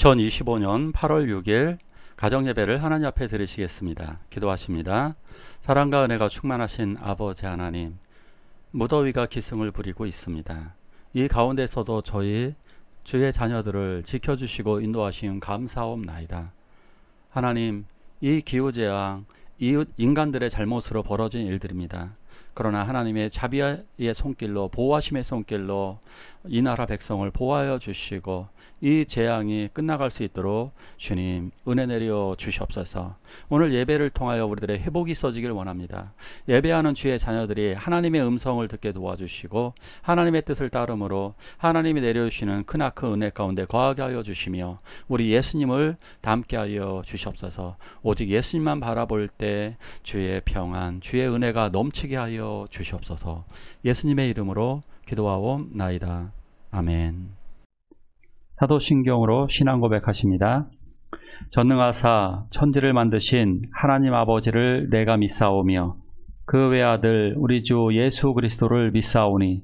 2025년 8월 6일 가정예배를 하나님 앞에 드리시겠습니다. 기도하십니다. 사랑과 은혜가 충만하신 아버지 하나님, 무더위가 기승을 부리고 있습니다. 이 가운데서도 저희 주의 자녀들을 지켜주시고 인도하시면 감사옵나이다. 하나님, 이 기후재앙, 이웃 인간들의 잘못으로 벌어진 일들입니다. 그러나 하나님의 자비의 손길로, 보호하심의 손길로 이 나라 백성을 보호하여 주시고 이 재앙이 끝나갈 수 있도록 주님 은혜 내려 주시옵소서. 오늘 예배를 통하여 우리들의 회복이 있어지길 원합니다. 예배하는 주의 자녀들이 하나님의 음성을 듣게 도와주시고 하나님의 뜻을 따름으로 하나님이 내려주시는 크나큰 은혜 가운데 거하게 하여 주시며 우리 예수님을 닮게 하여 주시옵소서. 오직 예수님만 바라볼 때 주의 평안, 주의 은혜가 넘치게 하여 주시옵소서. 예수님의 이름으로 기도하옵나이다. 아멘. 사도신경으로 신앙 고백하십니다. 전능하사 천지를 만드신 하나님 아버지를 내가 믿사오며 그 외아들 우리 주 예수 그리스도를 믿사오니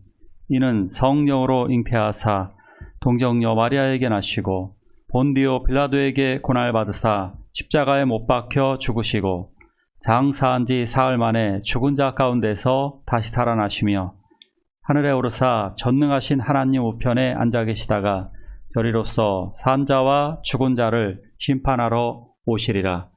이는 성령으로 잉태하사 동정녀 마리아에게 나시고 본디오 빌라도에게 고난받으사 십자가에 못 박혀 죽으시고 장사한 지 사흘 만에 죽은 자 가운데서 다시 살아나시며 하늘에 오르사 전능하신 하나님 우편에 앉아 계시다가 저리로서 산 자와 죽은 자를 심판하러 오시리라.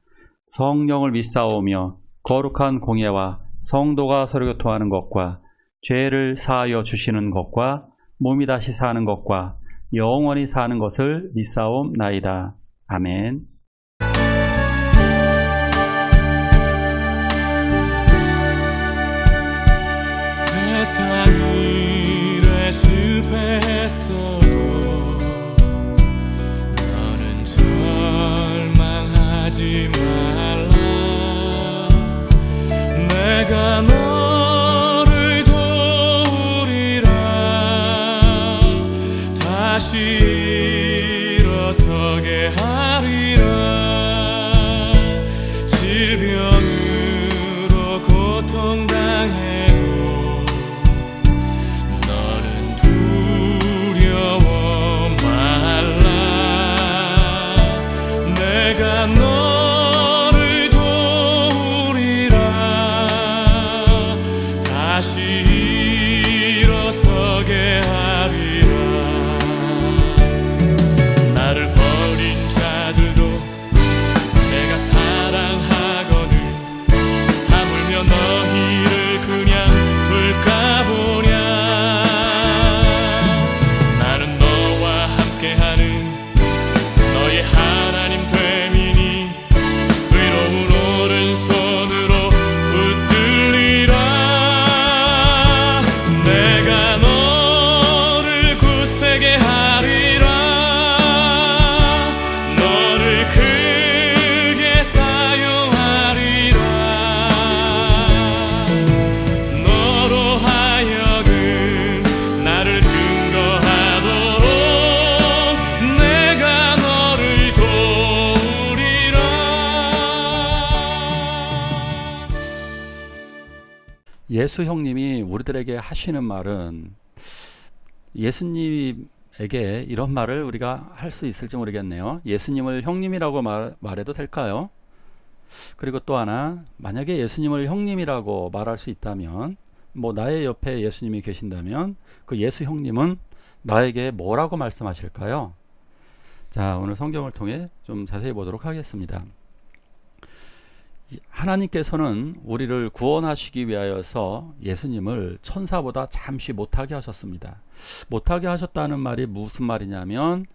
성령을 믿사오며 거룩한 공예와 성도가 서로 교통하는 것과 죄를 사하여 주시는 것과 몸이 다시 사는 것과 영원히 사는 것을 믿사옵나이다. 아멘. 세상일에 실패했어도 너는 절망하지 말라. 내가 너를 도우리라. 다시 일어서게 하리라. 질병으로 고통당해도 너를 도우리라. 다시 일어서게 하리라. 나를 버린 자들도 내가 사랑하거든. 하물며 너희를 그냥 둘까 보냐. 나는 너와 함께하는 너의 하나님 되미니 의로운 오른손으로 붙들리라. 내가 너를 굳세게 하리라. 너를 크게 사용하리라. 너로 하여금 나를 증거하도록 내가 너를 도우리라. 예수 형님이 우리들에게 하시는 말은 예수님에게 이런 말을 우리가 할 수 있을지 모르겠네요. 예수님을 형님이라고 말해도 될까요? 그리고 또 하나, 만약에 예수님을 형님이라고 말할 수 있다면, 나의 옆에 예수님이 계신다면 그 예수 형님은 나에게 뭐라고 말씀하실까요? 자, 오늘 성경을 통해 좀 자세히 보도록 하겠습니다. 하나님께서는 우리를 구원하시기 위하여서 예수님을 천사보다 잠시 못하게 하셨습니다. 못하게 하셨다는 말이 무슨 말이냐면,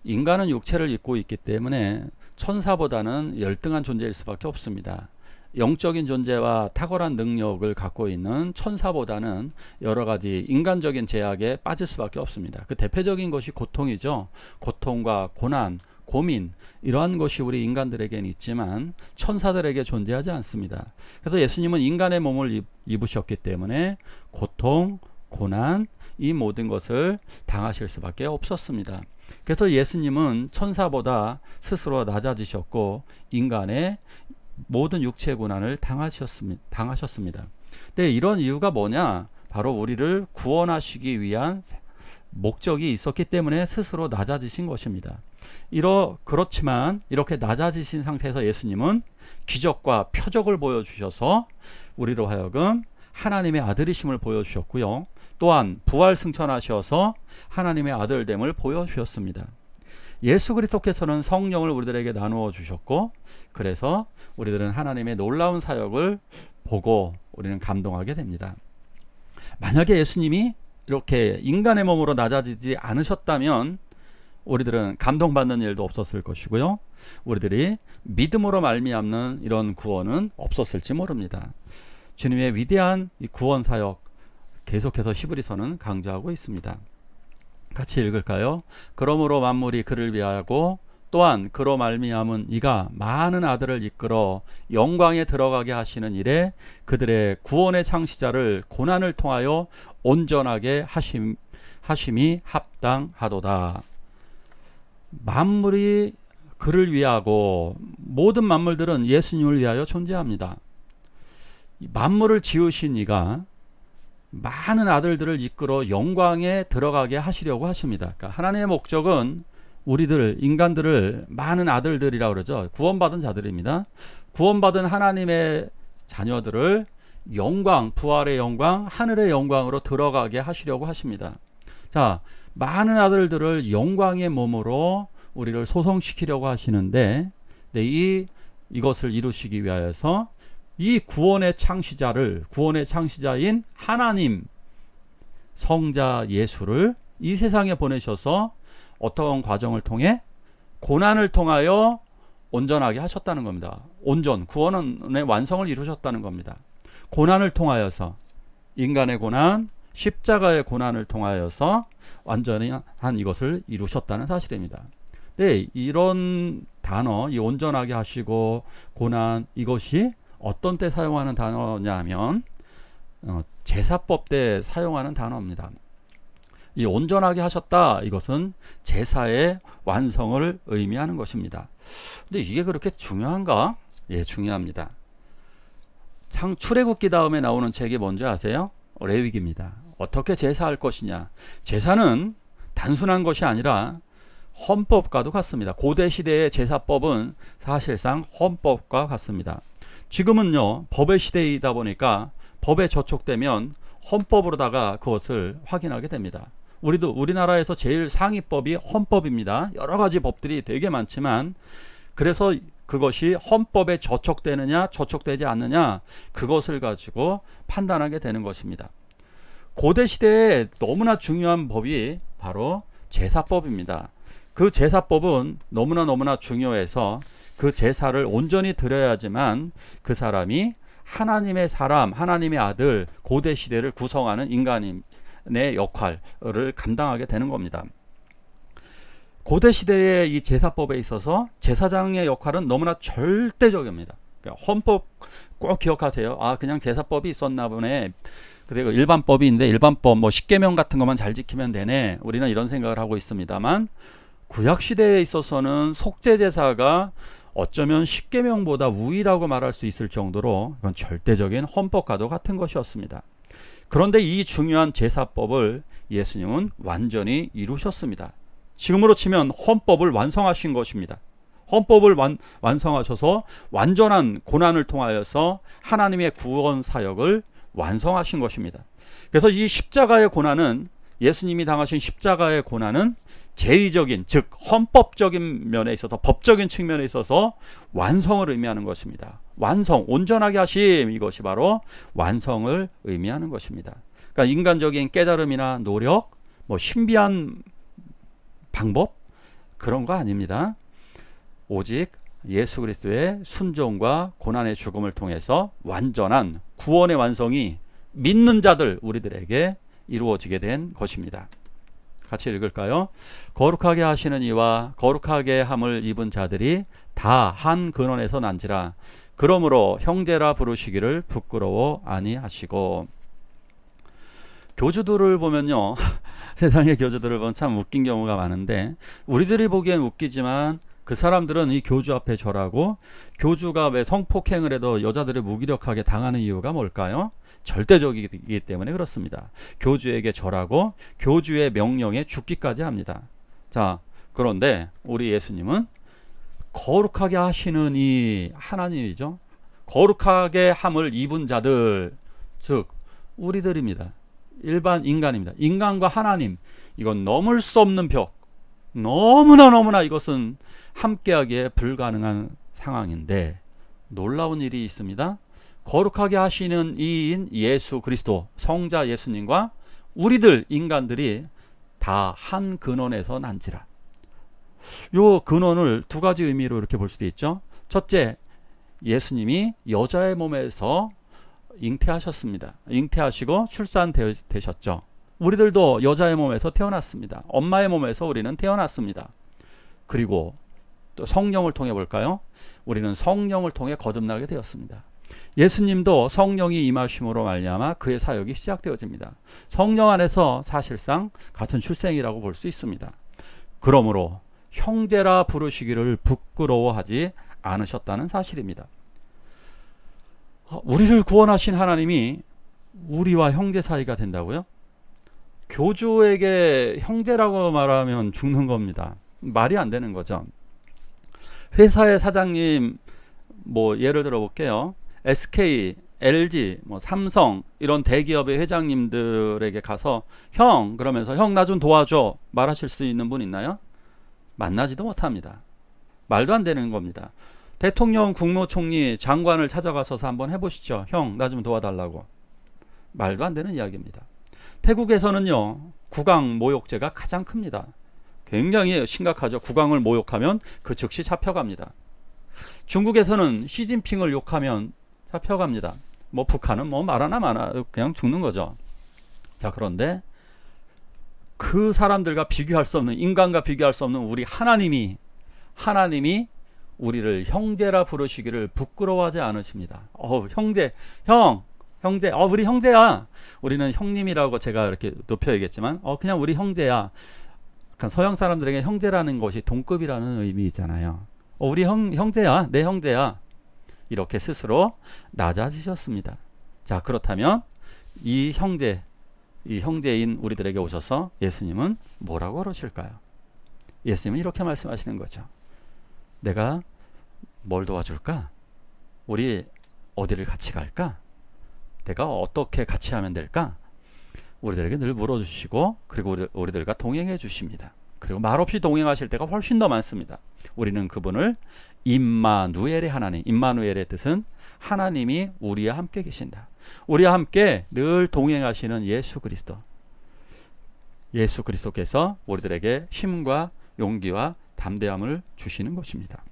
인간은 육체를 입고 있기 때문에 천사보다는 열등한 존재일 수밖에 없습니다. 영적인 존재와 탁월한 능력을 갖고 있는 천사보다는 여러 가지 인간적인 제약에 빠질 수밖에 없습니다. 그 대표적인 것이 고통이죠. 고통과 고난, 고민, 이러한 것이 우리 인간들에게는 있지만 천사들에게 존재하지 않습니다. 그래서 예수님은 인간의 몸을 입으셨기 때문에 고통, 고난, 이 모든 것을 당하실 수밖에 없었습니다. 그래서 예수님은 천사보다 스스로 낮아지셨고 인간의 모든 육체 고난을 당하셨습니다. 근데 이런 이유가 뭐냐? 바로 우리를 구원하시기 위한 목적이 있었기 때문에 스스로 낮아지신 것입니다. 그렇지만 이렇게 낮아지신 상태에서 예수님은 기적과 표적을 보여주셔서 우리로 하여금 하나님의 아들이심을 보여주셨고요. 또한 부활 승천하셔서 하나님의 아들됨을 보여주셨습니다. 예수 그리스도께서는 성령을 우리들에게 나누어 주셨고, 그래서 우리들은 하나님의 놀라운 사역을 보고 우리는 감동하게 됩니다. 만약에 예수님이 이렇게 인간의 몸으로 낮아지지 않으셨다면 우리들은 감동받는 일도 없었을 것이고요. 우리들이 믿음으로 말미암는 이런 구원은 없었을지 모릅니다. 주님의 위대한 이 구원 사역 계속해서 히브리서는 강조하고 있습니다. 같이 읽을까요? 그러므로 만물이 그를 위하고 또한 그로 말미암은 이가 많은 아들을 이끌어 영광에 들어가게 하시는 일에 그들의 구원의 창시자를 고난을 통하여 온전하게 하심이 합당하도다. 만물이 그를 위하고, 모든 만물들은 예수님을 위하여 존재합니다. 만물을 지으신 이가 많은 아들들을 이끌어 영광에 들어가게 하시려고 하십니다. 그러니까 하나님의 목적은 우리들 인간들을 많은 아들들이라고 그러죠. 구원받은 자들입니다. 구원받은 하나님의 자녀들을 영광, 부활의 영광, 하늘의 영광으로 들어가게 하시려고 하십니다. 자, 많은 아들들을 영광의 몸으로 우리를 소성시키려고 하시는데, 이것을 이루시기 위하여서 이 구원의 창시자인 하나님 성자 예수를 이 세상에 보내셔서 어떤 과정을 통해 고난을 통하여 온전하게 하셨다는 겁니다. 구원의 완성을 이루셨다는 겁니다. 고난을 통하여서, 인간의 고난, 십자가의 고난을 통하여서 완전히 한 이것을 이루셨다는 사실입니다. 네, 이런 단어, 이 온전하게 하시고 고난, 이것이 어떤 때 사용하는 단어냐 하면 제사법 때 사용하는 단어입니다. 이 온전하게 하셨다, 이것은 제사의 완성을 의미하는 것입니다. 근데 이게 그렇게 중요한가? 예, 중요합니다. 출애굽기 다음에 나오는 책이 뭔지 아세요? 레위기입니다. 어떻게 제사할 것이냐. 제사는 단순한 것이 아니라 헌법과도 같습니다. 고대 시대의 제사법은 사실상 헌법과 같습니다. 지금은요, 법의 시대이다 보니까 법에 저촉되면 헌법으로다가 그것을 확인하게 됩니다. 우리나라에서 제일 상위법이 헌법입니다. 여러 가지 법들이 되게 많지만, 그래서 그것이 헌법에 저촉되느냐 저촉되지 않느냐, 그것을 가지고 판단하게 되는 것입니다. 고대 시대에 너무나 중요한 법이 바로 제사법입니다. 그 제사법은 너무나 중요해서 그 제사를 온전히 드려야지만 그 사람이 하나님의 사람, 하나님의 아들, 고대 시대를 구성하는 인간의 역할을 감당하게 되는 겁니다. 고대 시대의 이 제사법에 있어서 제사장의 역할은 너무나 절대적입니다. 그러니까 헌법 꼭 기억하세요. 그냥 제사법이 있었나 보네. 그리고 일반법이 있는데 일반법 십계명 같은 것만 잘 지키면 되네. 우리는 이런 생각을 하고 있습니다만, 구약 시대에 있어서는 속죄 제사가 어쩌면 십계명보다 우위라고 말할 수 있을 정도로 이건 절대적인 헌법과도 같은 것이었습니다. 그런데 이 중요한 제사법을 예수님은 완전히 이루셨습니다. 지금으로 치면 헌법을 완성하신 것입니다. 헌법을 완성하셔서 완전한 고난을 통하여서 하나님의 구원 사역을 완성하신 것입니다. 그래서 이 십자가의 고난은, 예수님이 당하신 십자가의 고난은 제의적인, 즉 헌법적인 면에 있어서, 법적인 측면에 있어서 완성을 의미하는 것입니다. 완성, 온전하게 하심, 이것이 바로 완성을 의미하는 것입니다. 그러니까 인간적인 깨달음이나 노력, 신비한 방법, 그런 거 아닙니다. 오직 예수 그리스도의 순종과 고난의 죽음을 통해서 완전한 구원의 완성이 믿는 자들, 우리들에게 이루어지게 된 것입니다. 같이 읽을까요? 거룩하게 하시는 이와 거룩하게 함을 입은 자들이 다 한 근원에서 난지라. 그러므로 형제라 부르시기를 부끄러워 아니하시고. 교주들을 보면요, 세상의 교주들을 보면 참 웃긴 경우가 많은데, 우리들이 보기엔 웃기지만 그 사람들은 이 교주 앞에 절하고, 교주가 왜 성폭행을 해도 여자들을 무기력하게 당하는 이유가 뭘까요? 절대적이기 때문에 그렇습니다. 교주에게 절하고 교주의 명령에 죽기까지 합니다. 자, 그런데 우리 예수님은 거룩하게 하시는 이 하나님이죠. 거룩하게 함을 입은 자들, 즉 우리들입니다. 일반 인간입니다. 인간과 하나님, 이건 넘을 수 없는 벽, 너무나 이것은 함께하기에 불가능한 상황인데, 놀라운 일이 있습니다. 거룩하게 하시는 이인 예수 그리스도, 성자 예수님과 우리들 인간들이 다 한 근원에서 난지라. 요 근원을 두 가지 의미로 이렇게 볼 수도 있죠. 첫째, 예수님이 여자의 몸에서 잉태하셨습니다. 잉태하시고 출산되셨죠. 우리들도 여자의 몸에서 태어났습니다. 엄마의 몸에서 우리는 태어났습니다. 그리고 또 성령을 통해 볼까요? 우리는 성령을 통해 거듭나게 되었습니다. 예수님도 성령이 임하심으로 말미암아 그의 사역이 시작되어집니다. 성령 안에서 사실상 같은 출생이라고 볼 수 있습니다. 그러므로 형제라 부르시기를 부끄러워하지 않으셨다는 사실입니다. 우리를 구원하신 하나님이 우리와 형제 사이가 된다고요? 교주에게 형제라고 말하면 죽는 겁니다. 말이 안 되는 거죠. 회사의 사장님, 뭐 예를 들어 볼게요. SK, LG, 뭐 삼성 이런 대기업의 회장님들에게 가서 형, 그러면서 형 나 좀 도와줘 말하실 수 있는 분 있나요? 만나지도 못합니다. 말도 안 되는 겁니다. 대통령, 국무총리, 장관을 찾아가셔서 한번 해보시죠. 형, 나 좀 도와달라고. 말도 안 되는 이야기입니다. 태국에서는요, 국왕 모욕죄가 가장 큽니다. 굉장히 심각하죠. 국왕을 모욕하면 그 즉시 잡혀갑니다. 중국에서는 시진핑을 욕하면 잡혀갑니다. 뭐 북한은 뭐 말하나 마나 그냥 죽는 거죠. 자, 그런데 그 사람들과 비교할 수 없는, 인간과 비교할 수 없는 우리 하나님이 우리를 형제라 부르시기를 부끄러워하지 않으십니다. 형제, 형제, 우리 형제야. 우리는 형님이라고 제가 이렇게 높여 얘기했지만, 그냥 우리 형제야. 서양 사람들에게 형제라는 것이 동급이라는 의미잖아요. 우리 형제야, 내 형제야. 이렇게 스스로 낮아지셨습니다. 자, 그렇다면 이 형제인 우리들에게 오셔서 예수님은 뭐라고 그러실까요? 예수님은 이렇게 말씀하시는 거죠. 내가 뭘 도와줄까? 우리 어디를 같이 갈까? 내가 어떻게 같이 하면 될까? 우리들에게 늘 물어주시고, 그리고 우리들과 동행해 주십니다. 그리고 말없이 동행하실 때가 훨씬 더 많습니다. 우리는 그분을 임마누엘의 하나님, 임마누엘의 뜻은 하나님이 우리와 함께 계신다. 우리와 함께 늘 동행하시는 예수 그리스도께서 우리들에게 힘과 용기와 담대함을 주시는 것입니다.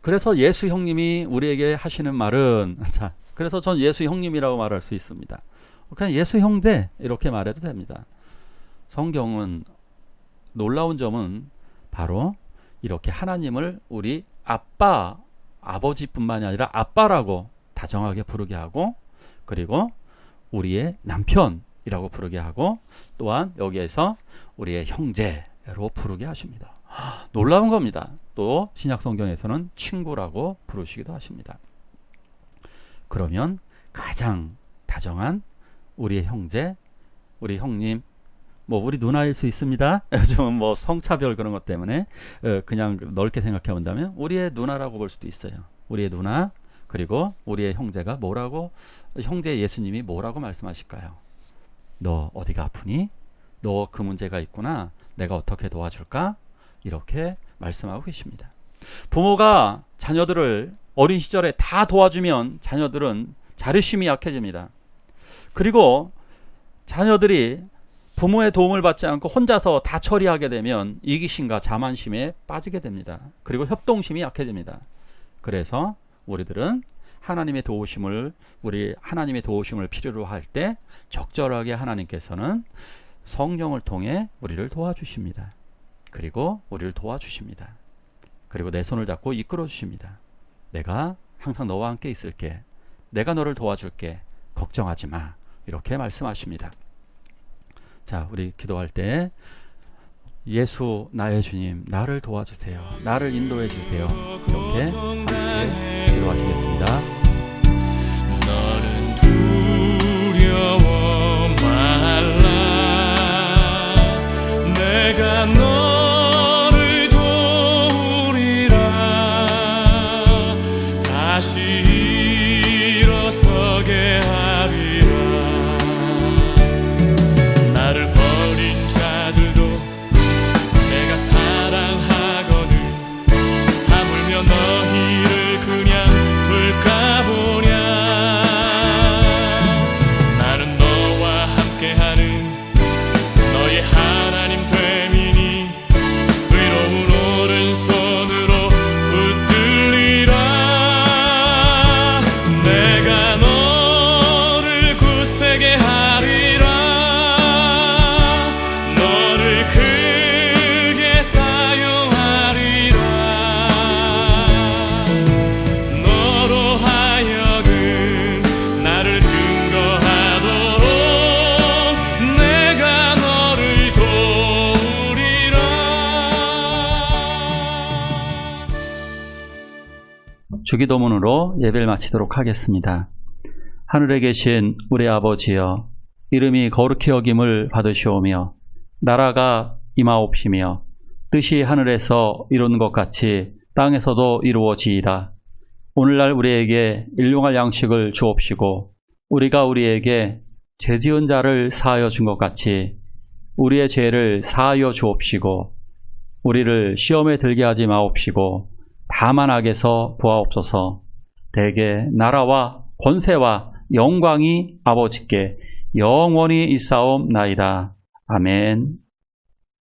그래서 예수 형님이 우리에게 하시는 말은, 자, 그래서 전 예수 형님이라고 말할 수 있습니다. 그냥 예수 형제 이렇게 말해도 됩니다. 성경은 놀라운 점은 바로 이렇게 하나님을 우리 아빠, 아버지뿐만이 아니라 아빠라고 다정하게 부르게 하고, 그리고 우리의 남편이라고 부르게 하고, 또한 여기에서 우리의 형제로 부르게 하십니다. 놀라운 겁니다. 또 신약 성경에서는 친구라고 부르시기도 하십니다. 그러면 가장 다정한 우리의 형제, 우리 형님, 뭐 우리 누나일 수 있습니다. 요즘은 뭐 성차별 그런 것 때문에 그냥 넓게 생각해 본다면 우리의 누나라고 볼 수도 있어요. 우리의 누나, 그리고 우리의 형제가 뭐라고, 형제 예수님이 뭐라고 말씀하실까요? 너 어디가 아프니? 너 그 문제가 있구나. 내가 어떻게 도와줄까? 이렇게 말씀하고 계십니다. 부모가 자녀들을 어린 시절에 다 도와주면 자녀들은 자립심이 약해집니다. 그리고 자녀들이 부모의 도움을 받지 않고 혼자서 다 처리하게 되면 이기심과 자만심에 빠지게 됩니다. 그리고 협동심이 약해집니다. 그래서 우리들은 하나님의 도우심을 필요로 할 때 적절하게 하나님께서는 성령을 통해 우리를 도와주십니다. 그리고 우리를 도와주십니다. 그리고 내 손을 잡고 이끌어 주십니다. 내가 항상 너와 함께 있을게. 내가 너를 도와줄게. 걱정하지 마. 이렇게 말씀하십니다. 자, 우리 기도할 때 예수 나의 주님, 나를 도와주세요. 나를 인도해 주세요. 이렇게 함께 기도하시겠습니다. 너는 두려워 말라. 내가 너를 도우리라. 다시 일어서게 하리라. 나를 버린 자들도 내가 사랑하거든. 하물며 너희를 그냥 둘까 보냐. 나는 너와 함께하는 너의 하나님 됨이니 의로운 오른손으로 붙들리라. 내가 너를 굳세게 하리라. 너를 크게 사용하리라. 너로 하여금 나를 증거하도록 내가 너를 도우리라. 주기도문으로 예배를 마치도록 하겠습니다. 하늘에 계신 우리 아버지여, 이름이 거룩히 여김을 받으시오며 나라가 임하옵시며 뜻이 하늘에서 이루는 것 같이 땅에서도 이루어지이다. 오늘날 우리에게 일용할 양식을 주옵시고 우리가 우리에게 죄지은 자를 사하여 준 것 같이 우리의 죄를 사하여 주옵시고 우리를 시험에 들게 하지 마옵시고 다만 악에서 구하옵소서. 대개 나라와 권세와 영광이 아버지께 영원히 있사옵나이다. 아멘.